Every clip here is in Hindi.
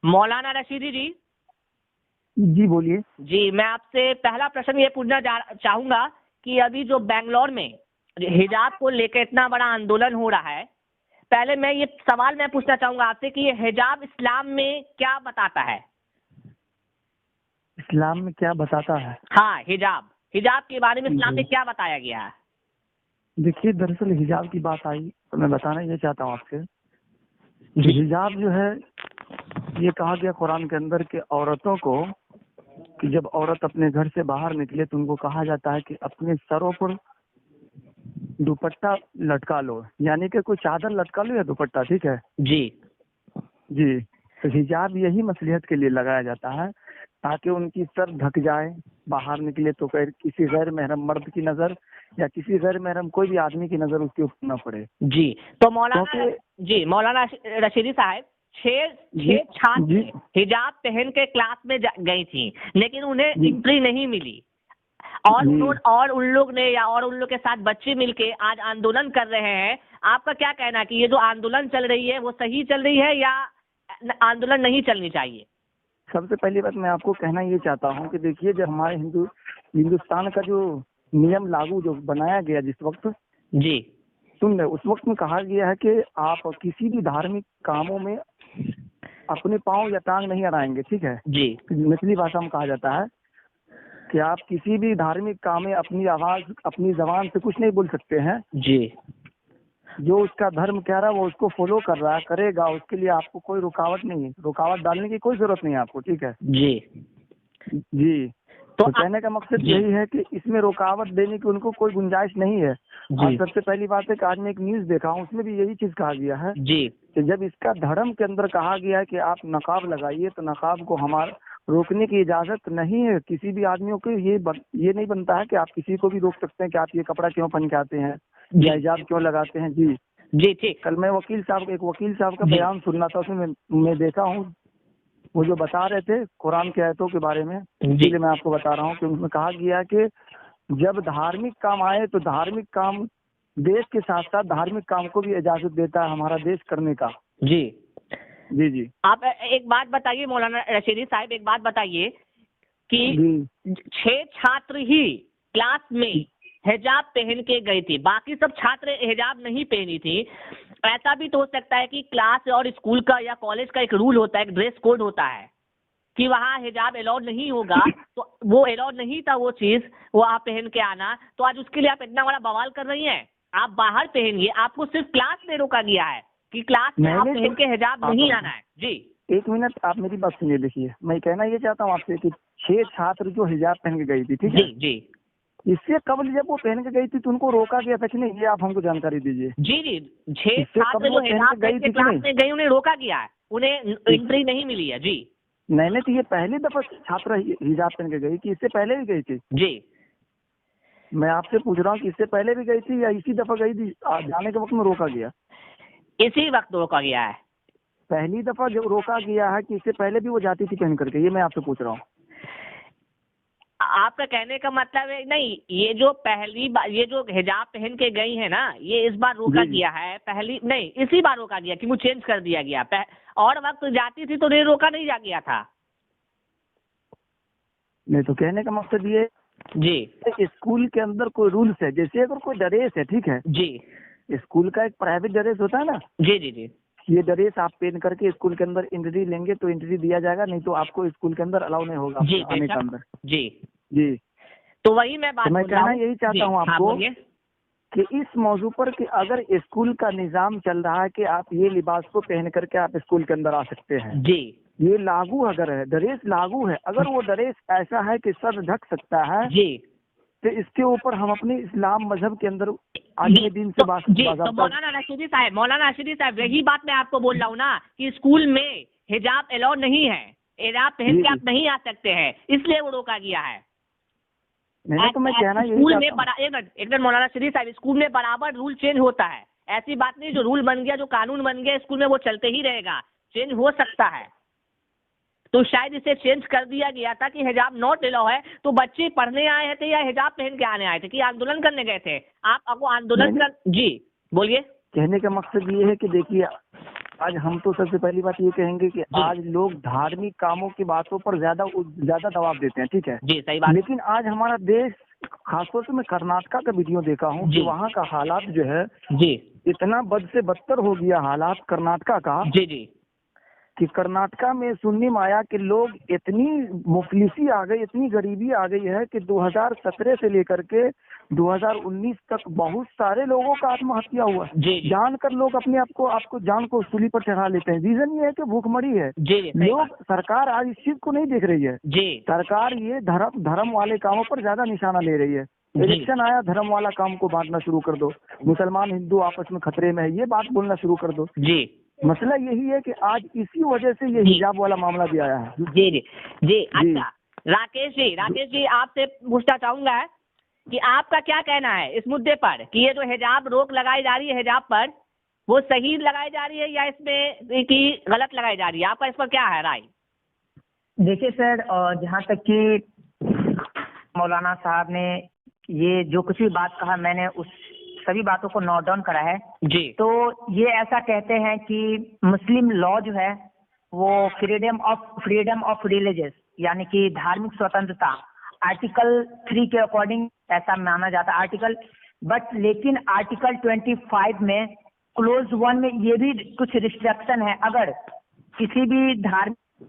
मौलाना रशीदी जी। जी बोलिए। जी, मैं आपसे पहला प्रश्न ये पूछना चाहूंगा कि अभी जो बेंगलोर में हिजाब को लेकर इतना बड़ा आंदोलन हो रहा है, पहले मैं ये सवाल मैं पूछना चाहूंगा आपसे कि ये हिजाब इस्लाम में क्या बताता है? इस्लाम में क्या बताता है? हाँ, हिजाब हिजाब के बारे में इस्लाम में क्या बताया गया है? देखिए, दरअसल हिजाब की बात आई तो मैं बताना ये चाहता हूँ आपसे कि जी हिजाब जो है, ये कहा गया कुरान के अंदर कि औरतों को, कि जब औरत अपने घर से बाहर निकले तो उनको कहा जाता है कि अपने सरों पर दुपट्टा लटका लो, यानी कि कोई चादर लटका लो या दुपट्टा, ठीक है जी जी। तो हिजाब यही मसलिहत के लिए लगाया जाता है ताकि उनकी सर ढक जाए, बाहर निकले तो किसी गैर महरम मर्द की नजर या किसी गैर महरम कोई भी आदमी की नजर उसके ऊपर न पड़े। जी। तो मौलाना रशीदी साहब, छह छात्र हिजाब पहन के क्लास में गई थी, लेकिन उन्हें एंट्री नहीं मिली, और उन लोग ने या और उन लोग के साथ बच्चे मिलके आज आंदोलन कर रहे हैं। आपका क्या कहना है कि ये जो आंदोलन चल रही है वो सही चल रही है या आंदोलन नहीं चलनी चाहिए? सबसे पहली बात मैं आपको कहना ये चाहता हूँ कि देखिए, जब हमारे हिंदुस्तान का जो नियम लागू जो बनाया गया जिस वक्त, जी सुन रहे, उस वक्त में कहा गया है कि आप किसी भी धार्मिक कामों में अपने पांव या टांग नहीं अड़ाएंगे, ठीक है जी। निचली भाषा में कहा जाता है कि आप किसी भी धार्मिक काम में अपनी आवाज, अपनी जबान से कुछ नहीं बोल सकते हैं। जी। जो उसका धर्म कह रहा है वो उसको फॉलो कर रहा है, करेगा, उसके लिए आपको कोई रुकावट नहीं है, रुकावट डालने की कोई जरूरत नहीं है आपको, ठीक है जी जी। तो कहने का मकसद यही है कि इसमें रुकावट देने की उनको कोई गुंजाइश नहीं है। और सबसे पहली बात है कि आज मैं एक न्यूज देखा हूँ, उसमें भी यही चीज कहा गया है जी कि जब इसका धर्म के अंदर कहा गया है कि आप नकाब लगाइए, तो नकाब को हमारा रोकने की इजाजत नहीं है किसी भी आदमियों को। ये नहीं बनता है कि आप किसी को भी रोक सकते हैं कि आप ये कपड़ा क्यों पहन के आते हैं या हिजाब क्यों लगाते हैं। जी जी ठीक। कल मैं एक वकील साहब का बयान सुनना था, उसमें मैं देखा हूँ वो जो बता रहे थे कुरान के आयतों के बारे में, इसलिए मैं आपको बता रहा हूँ कि उसमें कहा गया कि जब धार्मिक काम आए तो धार्मिक काम देश के साथ साथ धार्मिक काम को भी इजाजत देता है हमारा देश करने का। जी जी जी। आप एक बात बताइए मौलाना रशीदी साहब, एक बात बताइए कि 6 छात्र ही क्लास में हिजाब पहन के गए थे, बाकी सब छात्र हिजाब नहीं पहनी थी। ऐसा भी तो हो सकता है कि क्लास और स्कूल का या कॉलेज का एक रूल होता है, एक ड्रेस कोड होता है कि वहाँ हिजाब अलाउड नहीं होगा, तो वो अलाउड नहीं था वो चीज, वो आप पहन के आना, तो आज उसके लिए आप इतना बड़ा बवाल कर रही हैं। आप बाहर पहनिए, आपको सिर्फ क्लास में रोका गया है कि क्लास में आप पहन के हिजाब नहीं आना है। जी एक मिनट, आप मेरी बात सुनिए। देखिए, मैं कहना ये चाहता हूँ आपसे कि 6 छात्र जो हिजाब पहन के गई थी, ठीक है जी इससे कबल जब वो पहन के गई थी तो उनको रोका गया था कि नहीं, ये आप हमको जानकारी दीजिए। जी 6 छात्र जो हिजाब पहन के क्लास में गई उन्हें रोका गया है, उन्हें एंट्री नहीं मिली है। जी नहीं, तो ये पहली दफा छात्र हिजाब पहन के गई कि इससे पहले भी गई थी? जी मैं आपसे पूछ रहा हूँ कि इससे पहले भी गई थी या इसी दफा गई थी, जाने के वक्त में रोका गया? इसी वक्त रोका गया है। पहली दफा जो रोका गया है कि इससे पहले भी वो जाती थी पहन करके, ये मैं आपसे पूछ रहा हूँ। आपका कहने का मतलब है नहीं, ये जो पहली बार ये जो हिजाब पहन के गई है ना, ये इस बार रोका गया है, पहली नहीं इसी बार रोका गया कि वो चेंज कर दिया गया। और वक्त जाती थी तो नहीं रोका नहीं जा गया था। नहीं, तो कहने का मकसद ये जी स्कूल के अंदर कोई रूल्स है, जैसे अगर कोई ड्रेस है, ठीक है जी, स्कूल का एक प्राइवेट ड्रेस होता है ना, जी जी जी, ये ड्रेस आप पहन करके स्कूल के अंदर एंट्री लेंगे तो एंट्री दिया जाएगा, नहीं तो आपको स्कूल के अंदर अलाउ नहीं होगा जी आने का अंदर। जी जी, तो वही मैं बात मैं कहना यही चाहता हूँ आपको कि इस मौजू पर कि अगर स्कूल का निजाम चल रहा है कि आप ये लिबास को पहन करके आप स्कूल के अंदर आ सकते हैं, जी, ये लागू अगर है, ड्रेस लागू है, अगर वो ड्रेस ऐसा है कि सर ढक सकता है जी, तो इसके ऊपर हम अपने इस्लाम मजहब के अंदर आगे दिन से बात। तो मौलाना रशीदी साहब यही बात मैं आपको बोल रहा हूँ ना कि स्कूल में हिजाब अलाउड नहीं है, हिजाब पहन के आप नहीं आ सकते हैं, इसलिए वो रोका गया है। नहीं, तो मैं कहना स्कूल में एक मिनट मौलाना रशीदी साहब, स्कूल में बराबर रूल चेंज होता है, ऐसी बात नहीं जो रूल बन गया, जो कानून बन गया स्कूल में वो चलते ही रहेगा, चेंज हो सकता है। तो शायद इसे चेंज कर दिया गया था कि हिजाब नॉट अलाउ है, तो बच्चे पढ़ने आए थे या हिजाब पहन के आने आए थे कि आंदोलन करने गए थे? आपको आंदोलन कर। जी बोलिए। कहने का मकसद ये है कि देखिए, आज हम तो सबसे पहली बात ये कहेंगे कि आज लोग धार्मिक कामों की बातों पर ज्यादा दबाव देते हैं, ठीक है जी, सही बात। लेकिन आज हमारा देश, खासतौर से मैं कर्नाटका का वीडियो देखा हूँ कि वहाँ का हालात जो है जी इतना बद से बदतर हो गया हालात कर्नाटका का, जी जी कि कर्नाटका में सुनने में आया कि लोग इतनी मुफलिसी आ गई, इतनी गरीबी आ गई है कि 2017 से लेकर के 2019 तक बहुत सारे लोगों का आत्महत्या हुआ। जी जानकर लोग अपने आपको जान को सूली पर चढ़ा लेते हैं। रीजन ये है कि भूखमरी है। जी लोग, सरकार आज इस चीज को नहीं देख रही है। जी सरकार ये धर्म वाले कामों पर ज्यादा निशाना ले रही है। इलेक्शन आया, धर्म वाला काम को बांटना शुरू कर दो, मुसलमान हिंदू आपस में खतरे में है, ये बात बोलना शुरू कर दो। जी मसला यही है कि आज इसी वजह से ये हिजाब वाला मामला भी आया है। जी जी जी अच्छा, राकेश जी आपसे पूछना चाहूंगा कि आपका क्या कहना है इस मुद्दे पर कि ये जो हिजाब रोक लगाई जा रही है हिजाब पर, वो सही लगाई जा रही है या इसमें कि गलत लगाई जा रही है? आपका इस पर क्या है राय? देखिए सर, जहाँ तक कि मौलाना साहब ने ये जो कुछ भी बात कहा, मैंने उस सभी बातों को नोट डाउन करा है जी। तो ये ऐसा कहते हैं कि मुस्लिम लॉ जो है वो फ्रीडम ऑफ रिलीजियस यानी कि धार्मिक स्वतंत्रता आर्टिकल 3 के अकॉर्डिंग ऐसा माना जाता है आर्टिकल, बट लेकिन आर्टिकल 25 में क्लोज 1 में ये भी कुछ रिस्ट्रिक्शन है। अगर किसी भी धार्मिक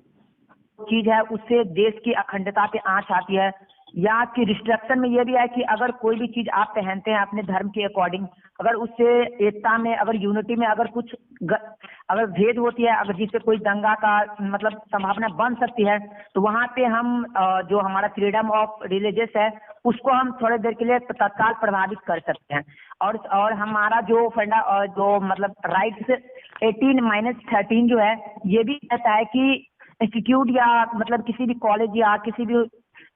चीज है उससे देश की अखंडता पे आंच आती है, या कि रिस्ट्रिक्शन में ये भी है कि अगर कोई भी चीज आप पहनते हैं अपने धर्म के अकॉर्डिंग, अगर उससे एकता में, अगर यूनिटी में अगर कुछ अगर भेद होती है, अगर जिससे कोई दंगा का मतलब संभावना बन सकती है, तो वहां पे हम जो हमारा फ्रीडम ऑफ रिलीजियस है उसको हम थोड़ी देर के लिए तत्काल प्रभावित कर सकते हैं। और हमारा जो फंडा जो मतलब राइट्स 18-13 जो है ये भी कहता है कि इंस्टीट्यूट या मतलब किसी भी कॉलेज या किसी भी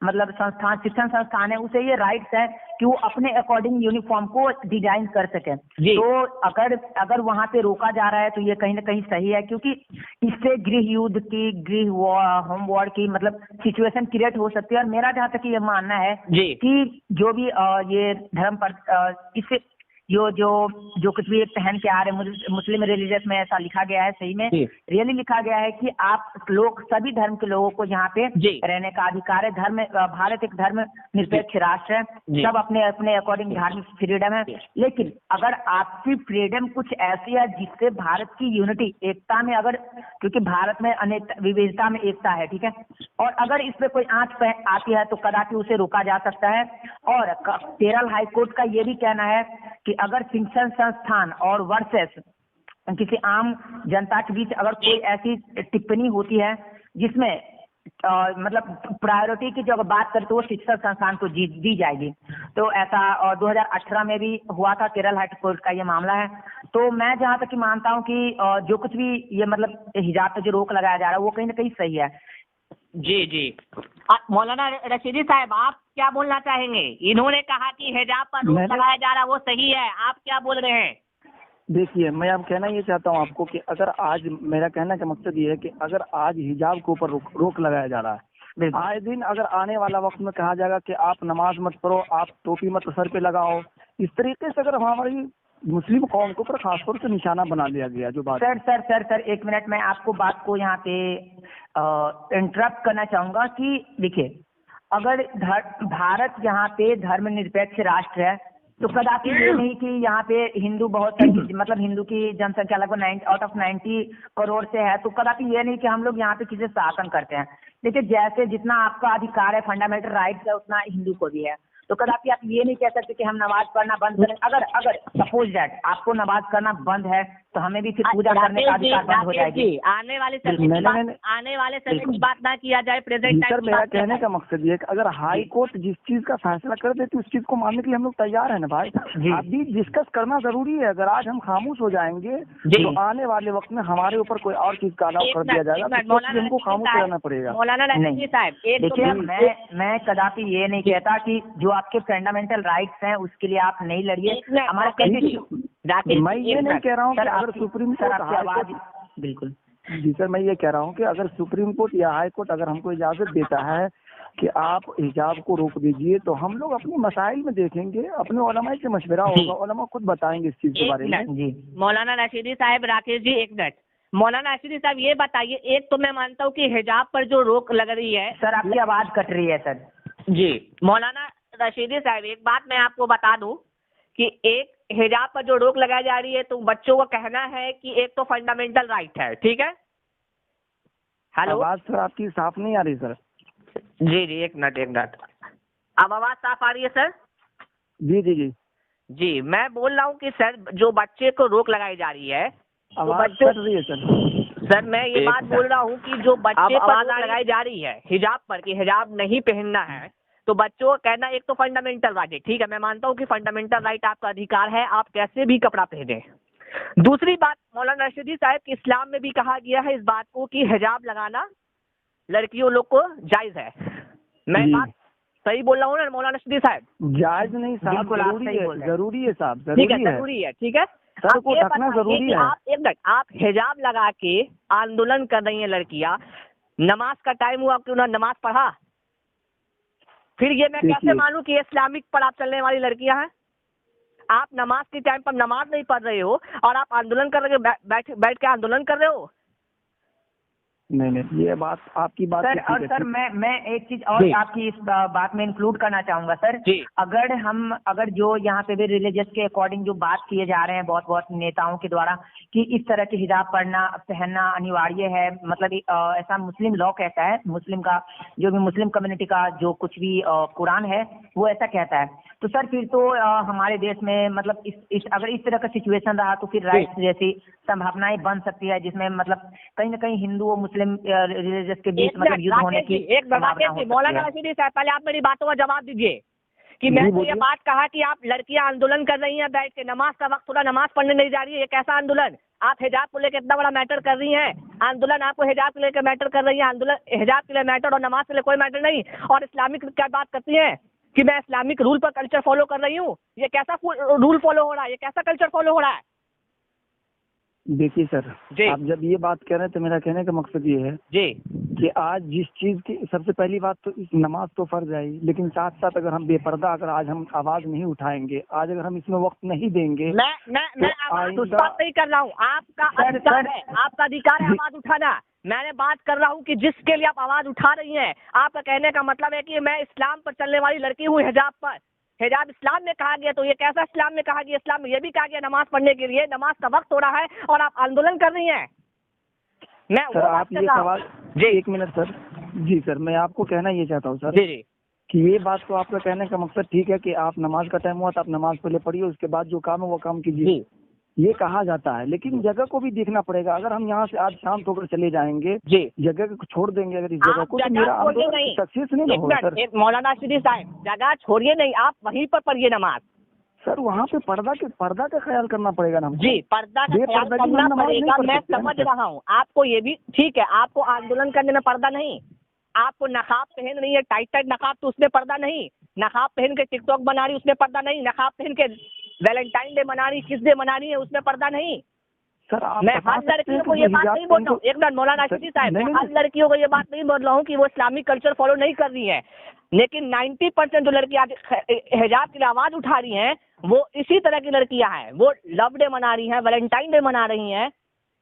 मतलब संस्थान, शिक्षण संस्थान है, उसे ये राइट्स है कि वो अपने अकॉर्डिंग यूनिफॉर्म को डिजाइन कर सके। तो अगर वहां पे रोका जा रहा है तो ये कहीं ना कहीं सही है, क्योंकि इससे गृह युद्ध की, होम वॉर की मतलब सिचुएशन क्रिएट हो सकती है। और मेरा जहाँ तक ये मानना है कि जो भी ये धर्म पर इससे जो कुछ भी पहन के आ रहे मुस्लिम रिलीजियस में ऐसा लिखा गया है, सही में रियली लिखा गया है कि आप लोग सभी धर्म के लोगों को यहाँ पे रहने का अधिकार है। भारत एक धर्म निरपेक्ष राष्ट्र है, सब अपने अपने अकॉर्डिंग धार्मिक फ्रीडम है, लेकिन अगर आपकी फ्रीडम कुछ ऐसी है जिससे भारत की यूनिटी, एकता में, अगर क्योंकि भारत में अनेक विविधता में एकता है, ठीक है, और अगर इस पे कोई आंच आती है तो कदापि उसे रोका जा सकता है। और केरल हाईकोर्ट का ये भी कहना है कि अगर शिक्षण संस्थान और वर्सेस किसी आम जनता के बीच अगर कोई ऐसी टिप्पणी होती है जिसमें मतलब प्रायोरिटी की जो बात करते तो वो शिक्षण संस्थान को दी जाएगी। तो ऐसा 2018 में भी हुआ था, केरल हाई कोर्ट का ये मामला है। तो मैं जहाँ तक कि मानता हूँ कि जो कुछ भी ये मतलब हिजाब पे जो रोक लगाया जा रहा है वो कहीं ना कहीं सही है। जी मौलाना रशीदी साहब, आप क्या बोलना चाहेंगे? इन्होंने कहा कि हिजाब पर रोक लगाया जा रहा है वो सही है, आप क्या बोल रहे हैं? देखिए, मैं अब कहना ये चाहता हूँ आपको कि अगर आज, मेरा कहना का मकसद ये है कि अगर आज हिजाब के ऊपर रोक लगाया जा रहा है, आए दिन अगर आने वाला वक्त में कहा जाएगा कि आप नमाज मत पढ़ो, आप टोपी मत सर पे लगाओ, इस तरीके से अगर हमारी मुस्लिम कौम के ऊपर खासतौर से निशाना बना लिया गया जो बात। सर 1 मिनट मैं आपको बात को यहाँ पे इंटरप्ट करना चाहूंगा कि देखिए, अगर भारत यहाँ पे धर्मनिरपेक्ष राष्ट्र है तो कदापि ये नहीं कि यहाँ पे हिंदू बहुत मतलब हिंदू की जनसंख्या लगभग 90 करोड़ से है, तो कदापि ये नहीं कि हम लोग यहाँ पे किसी शासन करते हैं। देखिए, जैसे जितना आपका अधिकार है, फंडामेंटल राइट्स है, उतना हिंदू को भी है। तो कदापि आप ये नहीं कह सकते कि हम नमाज पढ़ना बंद करें। अगर सपोज दैट आपको नमाज करना बंद है तो हमें भी फिर पूजा करने का अधिकार बंद हो जाएगी। आने वाले समय की बात ना किया जाए, प्रेजेंट टाइम। मेरा कहने का मकसद ये है कि अगर हाई कोर्ट जिस चीज का फैसला कर देती उस चीज को मानने के लिए हम लोग तैयार है ना भाई। अभी डिस्कस करना जरूरी है। अगर आज हम खामोश हो जाएंगे तो आने वाले वक्त में हमारे ऊपर कोई और चीज का आरोप कर दिया जाएगा तो हमको खामोश रहना पड़ेगा। मौलाना रशीदी साहब, देखिए, मैं कदापि ये नहीं कहता कि जो आपके फंडामेंटल राइट्स हैं उसके लिए आप नहीं लड़िए। हमारा मैं ये नहीं कह रहा हूँ कि अगर सुप्रीम कोर्ट आवाज बिल्कुल जी सर, मैं ये कह रहा हूँ कि अगर सुप्रीम कोर्ट या हाई कोर्ट अगर हमको इजाजत देता है कि आप हिजाब को रोक दीजिए तो हम लोग अपनी मसाइल में देखेंगे, अपने उलमा से मशवरा होगा, उलमा खुद बताएंगे इस चीज के बारे में। जी मौलाना रशीदी साहब, राकेश जी 1 मिनट, मौलाना रशीदी साहब ये बताइए, एक तो मैं मानता हूँ कि हिजाब पर जो रोक लग रही है। सर आपकी आवाज कट रही है सर। जी मौलाना रशीदी साहब, एक बात मैं आपको बता दूं कि एक हिजाब पर जो रोक लगाई जा रही है, तो बच्चों का कहना है कि एक तो फंडामेंटल राइट है, ठीक है। हेलो, आवाज सर आपकी साफ नहीं आ रही सर। जी जी, एक मिनट। अब आवाज साफ आ रही है सर? जी जी जी जी, मैं बोल रहा हूँ कि सर जो बच्चे को रोक लगाई जा रही है, तो आवाज बच्चे, कट रही है सर मैं ये बात बोल रहा हूँ कि जो बच्चे पर रोक लगाई जा रही है हिजाब पर, कि हिजाब नहीं पहनना है, तो बच्चों का कहना एक तो फंडामेंटल राइट है, ठीक है, मैं मानता हूँ कि फंडामेंटल राइट आपका अधिकार है, आप कैसे भी कपड़ा पहने। दूसरी बात मौलाना रशीदी साहब कि इस्लाम में भी कहा गया है इस बात को कि हिजाब लगाना लड़कियों लोग को जायज है। मैं जी। बात सही बोल रहा हूँ ना मौलाना रशीदी साहब? जायज नहीं साहब, बिल्कुल आप जरूरी सही है, बोल रहे हैं। जरूरी है साहब, ठीक है, जरूरी है। जरूरी है, ठीक है। सर आप को ये ढकना बताइए जरूरी कि है। आप एक मिनट, आप हिजाब लगा के आंदोलन कर रही हैं लड़कियां, नमाज का टाइम हुआ कि उन्होंने नमाज पढ़ा, फिर ये मैं कैसे मानूं कि इस्लामिक पर आप चलने वाली लड़कियां हैं? आप नमाज के टाइम पर नमाज नहीं पढ़ रहे हो और आप आंदोलन कर रहे हो, बैठ के आंदोलन कर रहे हो। नहीं, ये बात आपकी बात सर, तो और ठीक है। सर मैं एक चीज और आपकी इस बात में इंक्लूड करना चाहूंगा सर। जी। अगर जो यहाँ पे भी रिलीजियस के अकॉर्डिंग जो बात किए जा रहे हैं बहुत नेताओं के द्वारा कि इस तरह के हिजाब पहनना अनिवार्य है, मतलब ऐसा मुस्लिम लॉ कहता है, मुस्लिम का जो भी मुस्लिम कम्युनिटी का जो कुछ भी कुरान है वो ऐसा कहता है, तो सर फिर तो हमारे देश में मतलब अगर इस तरह का सिचुएशन रहा तो फिर राइट जैसी संभावनाएं बन सकती है, जिसमें मतलब कहीं ना कहीं हिंदू और मुस्लिम रिलीजियस के बीच मतलब युद्ध होने की संभावना हो सकती मौलाना है। रशीदी साहब, पहले आप मेरी बातों का जवाब दीजिए कि मैंने ये बात कहा कि आप लड़कियां आंदोलन कर रही हैं बैठ के, नमाज का वक्त थोड़ा नमाज पढ़ने नहीं जा रही है, ये कैसा आंदोलन? आप हिजाब को लेकर इतना बड़ा मैटर कर रही हैं, आंदोलन आपको हिजाब को लेकर मैटर कर रही है, आंदोलन हिजाब के लिए मैटर और नमाज के लिए कोई मैटर नहीं, और इस्लामिक क्या बात करती हैं कि मैं इस्लामिक रूल पर कल्चर फॉलो कर रही हूँ। ये कैसा रूल फॉलो हो रहा है, ये कैसा कल्चर फॉलो हो रहा है? देखिए सर, आप जब ये बात कह रहे हैं तो मेरा कहने का मकसद ये है जी कि आज जिस चीज की सबसे पहली बात तो इस नमाज तो फर्ज है ही, लेकिन साथ साथ अगर हम बेपर्दा अगर आज हम आवाज नहीं उठाएंगे, आज अगर हम इसमें वक्त नहीं देंगे, मैं आवाज उस बात नहीं कर रहा हूँ, आपका अधिकार है, आपका अधिकार है आवाज उठाना। मैंने बात कर रहा हूँ कि जिसके लिए आप आवाज उठा रही हैं, आपका कहने का मतलब है कि मैं इस्लाम पर चलने वाली लड़की हूँ, हिजाब पर, हिजाब इस्लाम में कहा गया, तो ये कैसा इस्लाम में कहा गया? इस्लाम में ये भी कहा गया नमाज पढ़ने के लिए, नमाज का वक्त हो रहा है और आप आंदोलन कर रही हैं। मैं सर आप ये सवाल जी, एक मिनट सर, जी सर, मैं आपको कहना ये चाहता हूँ सर जी कि ये बात तो आपका कहने का मकसद ठीक है कि आप नमाज का टाइम हुआ तो आप नमाज पहले पढ़िए, उसके बाद जो काम है वो काम कीजिए, ये कहा जाता है, लेकिन जगह को भी देखना पड़ेगा। अगर हम यहाँ से आज शांत होकर चले जाएंगे, जगह को छोड़ देंगे अगर इस जगह को, तो मेरा आंदोलन सक्सेस नहीं होगा सर। मौलाना रशीदी साहब, जगह छोड़िए नहीं, आप वहीं पर पढ़िए नमाज। सर वहाँ पे पर्दा का ख्याल करना पड़ेगा ना। जी, पर्दा का ख्याल करना पड़ेगा, मैं समझ रहा हूँ आपको, ये भी ठीक है, आपको आंदोलन करने में पर्दा नहीं, आपको नकाब पहन रही है, टाइट नकाब, तो उसमें पर्दा नहीं, नकाब पहन के टिकटॉक बना रही उसमें पर्दा नहीं, नकाब पहन के वैलेंटाइन डे मना रही, किस डे मना रही है उसमें पर्दा नहीं। सर मैं हर लड़कियों को ये बात नहीं बोल रहा हूँ, एक मिनट मौलाना रशीदी साहब, मैं हर लड़कियों को ये बात नहीं बोल रहा हूँ कि वो इस्लामिक कल्चर फॉलो नहीं कर रही है, लेकिन 90% जो लड़कियां हिजाब के लिए आवाज उठा रही हैं वो इसी तरह की लड़कियां हैं, वो लव डे मना रही हैं, वैलेंटाइन डे मना रही हैं,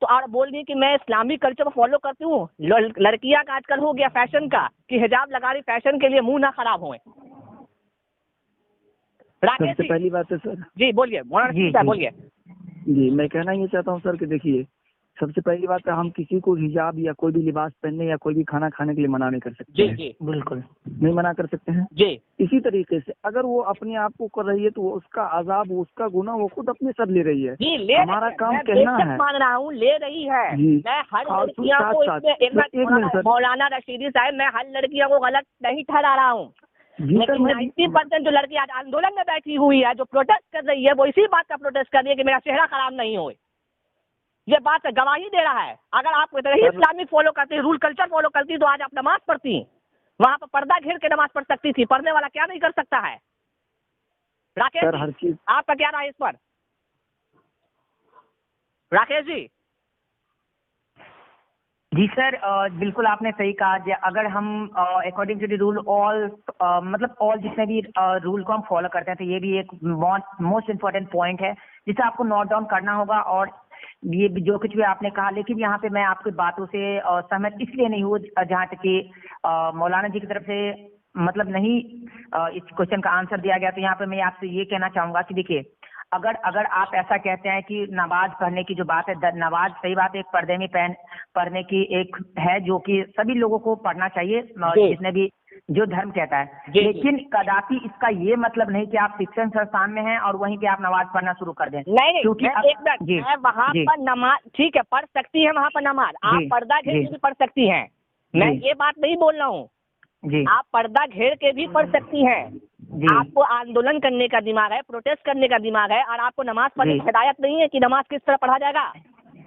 तो आप बोल रही कि मैं इस्लामिक कल्चर को फॉलो करती हूँ। लड़कियां का आजकल हो गया फैशन का कि हिजाब लगा रही फैशन के लिए, मुंह ना खराब होए। राकेश सबसे पहली बात है सर, जी बोलिए मौलाना रशीदी साहब, बोलिए। जी मैं कहना ये चाहता हूँ सर कि देखिए, सबसे पहली बात है हम किसी को हिजाब या कोई भी लिबास पहनने या कोई भी खाना खाने के लिए मना नहीं कर सकते। जी जी बिल्कुल नहीं मना कर सकते हैं जी। इसी तरीके से अगर वो अपने आप को कर रही है तो उसका अजाब, उसका गुनाह वो खुद अपने सर ले रही है। जी, हमारा काम कहना है, मान रहा हूँ ले रही है। मैं हर लड़कियों को, मौलाना रशीदी साहब, मैं हर लड़कियों को गलत नहीं ठहरा रहा हूँ, लेकिन 90% जो लड़की आज आंदोलन में बैठी हुई है, जो प्रोटेस्ट कर रही है, वो इसी बात का प्रोटेस्ट कर रही है कि मेरा चेहरा खराब नहीं हो। ये बात गवाही दे रहा है। अगर आप ही इस्लामिक फॉलो करती, रूल कल्चर फॉलो करती, तो आज आप नमाज पढ़ती, वहां पर पर्दा घेर के नमाज पढ़ सकती थी। पढ़ने वाला क्या नहीं कर सकता है? राकेश सर हर चीज, आपका क्या राय इस पर? राकेश जी। जी सर, बिल्कुल आपने सही कहा। अगर हम अकॉर्डिंग टू द रूल मतलब ऑल जितने भी रूल को हम फॉलो करते हैं, तो ये भी एक मोस्ट इम्पोर्टेंट पॉइंट है जिसे आपको नोट डाउन करना होगा और ये भी जो कुछ भी आपने कहा, लेकिन यहाँ पे मैं आपकी बातों से सहमत इसलिए नहीं हूँ जहाँ तक कि मौलाना जी की तरफ से मतलब नहीं इस क्वेश्चन का आंसर दिया गया। तो यहाँ पे मैं आपसे ये कहना चाहूंगा कि देखिए, अगर आप ऐसा कहते हैं कि नमाज पढ़ने की जो बात है, नमाज सही बात है, एक पर्दे में पढ़ने की एक है जो कि सभी लोगों को पढ़ना चाहिए, जिसने भी जो धर्म कहता है। लेकिन कदापि इसका ये मतलब नहीं कि आप शिक्षण संस्थान में हैं और वहीं पे आप नमाज पढ़ना शुरू कर दें। नहीं, क्योंकि वहाँ पर नमाज ठीक है पढ़ सकती है, वहाँ पर नमाज आप पर्दा घेर के भी पढ़ सकती हैं, मैं ये बात नहीं बोल रहा हूँ। आप पर्दा घेर के भी पढ़ सकती हैं। आपको आंदोलन करने का दिमाग है, प्रोटेस्ट करने का दिमाग है, और आपको नमाज पढ़ने की हिदायत नहीं है कि नमाज किस तरह पढ़ा जाएगा।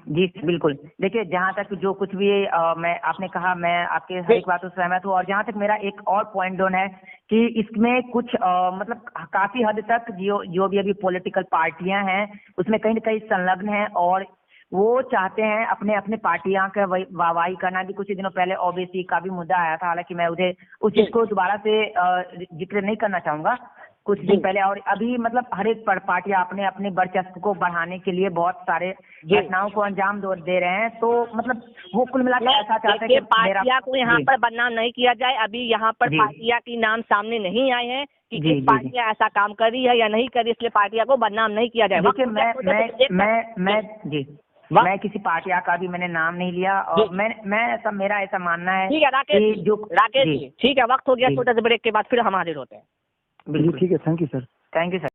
जी बिल्कुल। देखिए, जहाँ तक जो कुछ भी आपने कहा, मैं आपके हर एक बातों से सहमत हूँ। और जहाँ तक मेरा एक और पॉइंट डाउन है कि इसमें कुछ मतलब काफी हद तक जो भी अभी पॉलिटिकल पार्टियां हैं उसमें कहीं न कहीं संलग्न है, और वो चाहते हैं अपने अपने पार्टियां का वाहवाही करना। भी कुछ दिनों पहले ओबीसी का भी मुद्दा आया था, हालांकि मैं उस चीज को दोबारा से जिक्र नहीं करना चाहूंगा, कुछ दिन पहले। और अभी मतलब हर एक पार्टियां अपने अपने वर्चस्व को बढ़ाने के लिए बहुत सारे घटनाओं को अंजाम दे रहे हैं। तो मतलब वो कुल मिलाकर ऐसा चाहते हैं कि पार्टियां को यहाँ पर बदनाम नहीं किया जाए। अभी यहाँ पर पार्टियां की नाम सामने नहीं आए हैं कि किस पार्टियां ऐसा काम कर रही है या नहीं कर रही, इसलिए पार्टियां को बदनाम नहीं किया जाए। देखिए, मैं किसी पार्टियां का भी मैंने नाम नहीं लिया, और मेरा ऐसा मानना है। ठीक है राकेश जी, ठीक है, वक्त हो गया, छोटे से ब्रेक के बाद फिर हम हाजिर होते हैं। बिल्कुल ठीक है, thank you sir. Thank you sir.